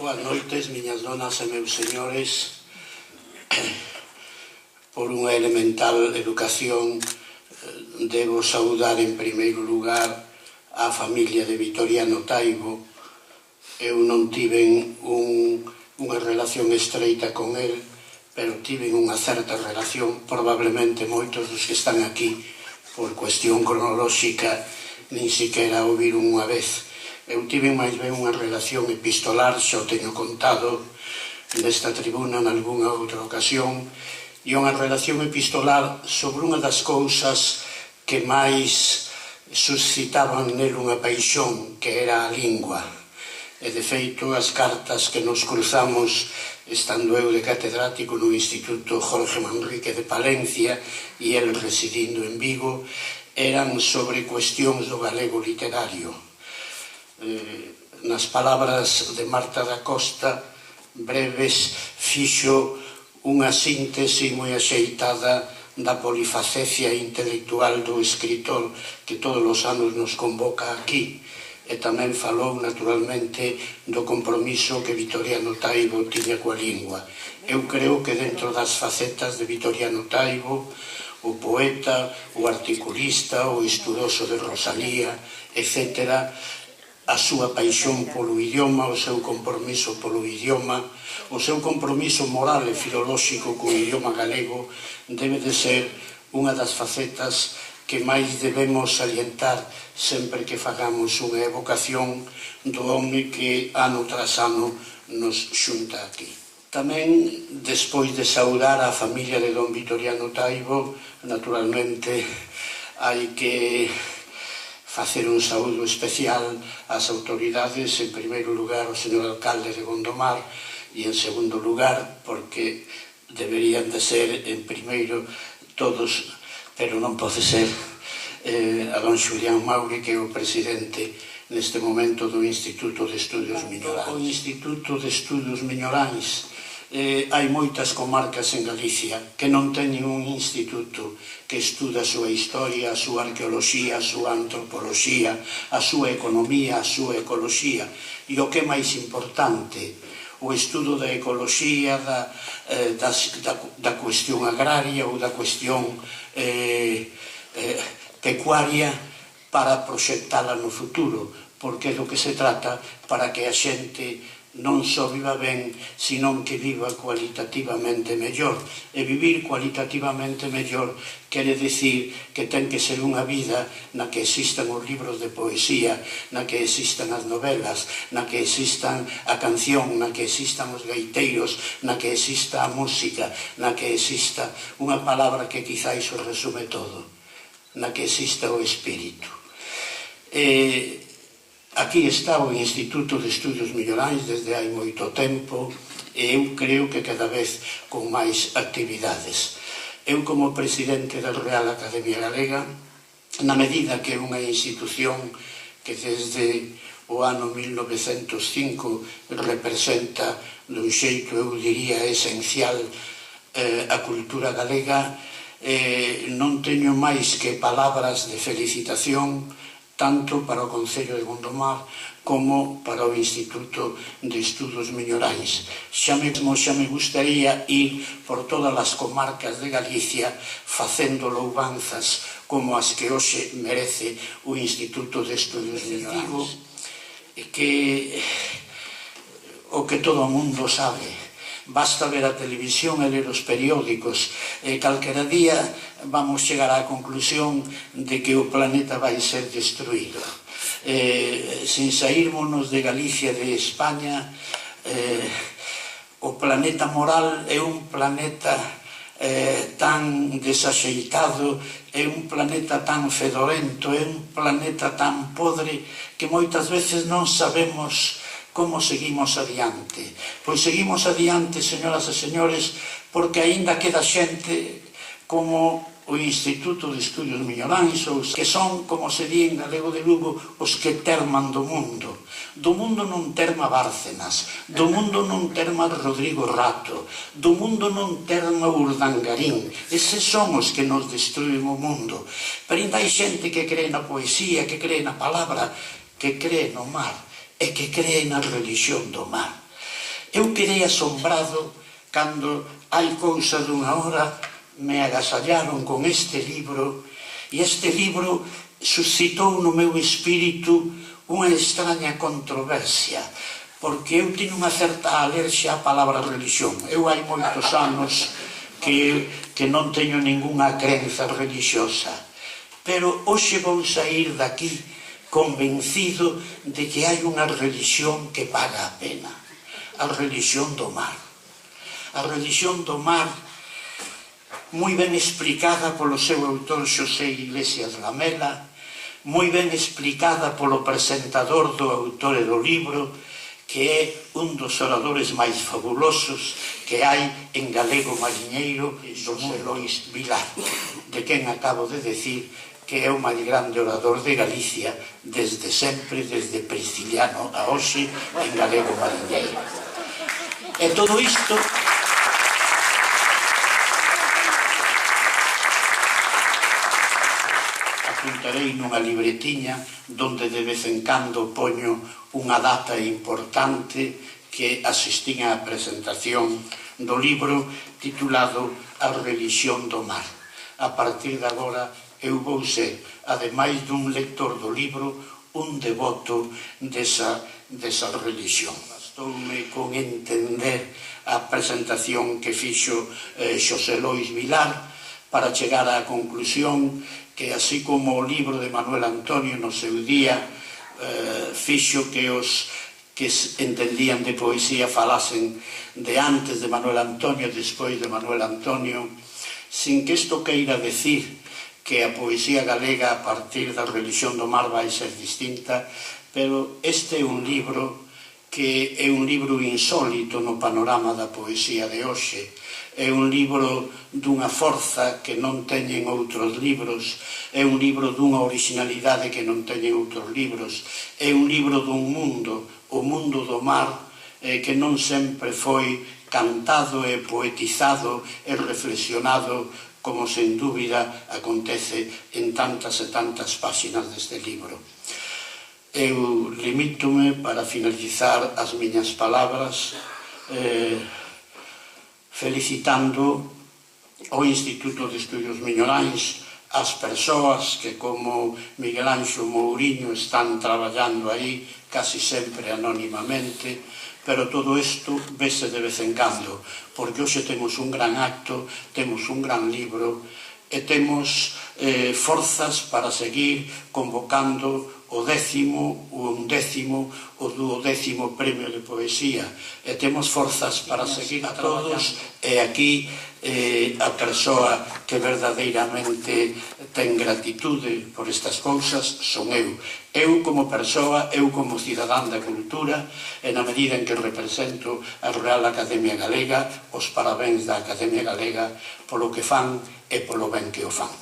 Boas noites, miñas donas e meus señores. Por unha elemental educación debo saudar en primeiro lugar a familia de Vitoriano Taibo. Eu non tiven unha relación estreita con el, pero tiven unha certa relación, probablemente moitos dos que están aquí, por cuestión cronolóxica, nin siquiera o viron unha vez. Eu tive máis ben unha relación epistolar, xa o teño contado nesta tribuna en algunha outra ocasión, e unha relación epistolar sobre unha das cousas que máis suscitaban nel unha paixón, que era a lingua. E de feito, as cartas que nos cruzamos, estando eu de catedrático no Instituto Jorge Manrique de Palencia e el residindo en Vigo, eran sobre cuestións do galego literario. Nas palabras de Marta da Costa, Breves fixo unha síntese moi axeitada da polifacecia intelectual do escritor que todos os anos nos convoca aquí, e tamén falou naturalmente do compromiso que Vitoriano Taibo tiña coa lingua. Eu creo que dentro das facetas de Vitoriano Taibo, o poeta, o articulista, o estudoso de Rosalía, etc., a súa paixón polo idioma, o seu compromiso polo idioma, o seu compromiso moral e filolóxico co idioma galego debe de ser unha das facetas que máis debemos salientar sempre que fagamos unha evocación do home que ano tras ano nos xunta aquí. Tamén, despois de saudar a familia de don Vitoriano Taibo, naturalmente hai que facer un saúdo especial ás autoridades, en primeiro lugar o señor alcalde de Gondomar, e en segundo lugar, porque deberían de ser en primeiro todos, pero non pode ser, a don Xulián Mauri, que é o presidente neste momento do Instituto de Estudios Miñoráns. O Instituto de Estudios Miñoráns, hai moitas comarcas en Galicia que non teñen un instituto que estuda a súa historia, a súa arqueoloxía, a súa antropoloxía, a súa economía, a súa ecoloxía. E o que é máis importante, o estudo da ecoloxía, da cuestión agraria ou da cuestión pecuaria para proxectala no futuro, porque é do que se trata para que a xente non só viva ben, senón que viva cualitativamente mellor. E vivir cualitativamente mellor quere dicir que ten que ser unha vida na que existan os libros de poesía, na que existan as novelas, na que existan a canción, na que existan os gaiteiros, na que exista a música, na que exista unha palabra que quizáis o resume todo, na que exista o espírito. Aquí está o Instituto de Estudios Miñoráns desde hai moito tempo e eu creo que cada vez con máis actividades. Eu, como presidente da Real Academia Galega, na medida que é unha institución que desde o ano 1905 representa dun xeito, eu diría, esencial a cultura galega, non teño máis que palabras de felicitación tanto para o Concello de Gondomar como para o Instituto de Estudos Miñoráns. Xa me gustaría ir por todas as comarcas de Galicia facendo louvanzas como as que hoxe merece o Instituto de Estudos Miñoráns. Digo que o que todo o mundo sabe, basta ver a televisión e ler os periódicos, e calquera día vamos chegar á conclusión de que o planeta vai ser destruído. Sin saírmonos de Galicia, de España, o planeta moral é un planeta tan desaxeitado, é un planeta tan fedorento, é un planeta tan podre que moitas veces non sabemos como seguimos adiante. Pois seguimos adiante, señoras e señores, porque aínda queda xente como o Instituto de Estudios Miñoráns, que son, como se di en galego de Lugo, os que terman do mundo. Do mundo non terma Bárcenas, do mundo non terma Rodrigo Rato, do mundo non terma Urdangarín. Eses son os que nos destruen o mundo. Pero ainda hai xente que cree na poesía, que cree na palabra, que cree no mar, e que cree na religión do mar. Eu quedei asombrado cando hai cousa dunha hora me agasallaron con este libro, e este libro suscitou no meu espírito unha extraña controversia, porque eu teño unha certa alerxia á palabra religión. Eu hai moitos anos que non teño ningunha crenza religiosa, pero hoxe vou sair daqui convencido de que hai unha religión que paga a pena, a religión do mar. A religión do mar, moi ben explicada polo seu autor Xosé Iglesias Lamela, moi ben explicada polo presentador do autor do libro, que é un dos oradores máis fabulosos que hai en galego mariñeiro, José Lois Vilar, de quen acabo de decir que é o máis grande orador de Galicia desde sempre, desde Prisciliano a hoxe, en galego mariñeiro. E todo isto apuntarei nunha libretiña donde de vez en cando poño unha data importante que asistín á presentación do libro titulado A religión do mar. A partir de agora eu vou ser, ademais dun lector do libro, un devoto desa religión. Bastoume con entender a presentación que fixo Xosé Lois Vilar para chegar á conclusión que, así como o libro de Manuel Antonio no seu día fixo que os que entendían de poesía falasen de antes de Manuel Antonio e despois de Manuel Antonio, sin que isto queira decir que a poesía galega a partir da religión do mar vai ser distinta, pero este é un libro que é un libro insólito no panorama da poesía de hoxe. É un libro dunha forza que non teñen outros libros, é un libro dunha originalidade que non teñen outros libros, é un libro dun mundo, o mundo do mar, que non sempre foi cantado e poetizado e reflexionado como sen dúbida acontece en tantas e tantas páxinas deste libro. Eu limítome para finalizar as miñas palabras felicitando o Instituto de Estudios Miñorais, as persoas que, como Miguel Anxo Mouriño, están traballando aí casi sempre anónimamente, pero todo isto vese de vez en cando, porque hoxe temos un gran acto, temos un gran libro e temos forzas para seguir convocando o 10º, o 11º, o 12º premio de poesía, e temos forzas para seguir a todos, e aquí a persoa que verdadeiramente ten gratitude por estas cousas son eu. Eu como persoa, eu como cidadán da cultura, e na medida en que represento a Real Academia Galega, os parabéns da Academia Galega polo que fan e polo ben que o fan.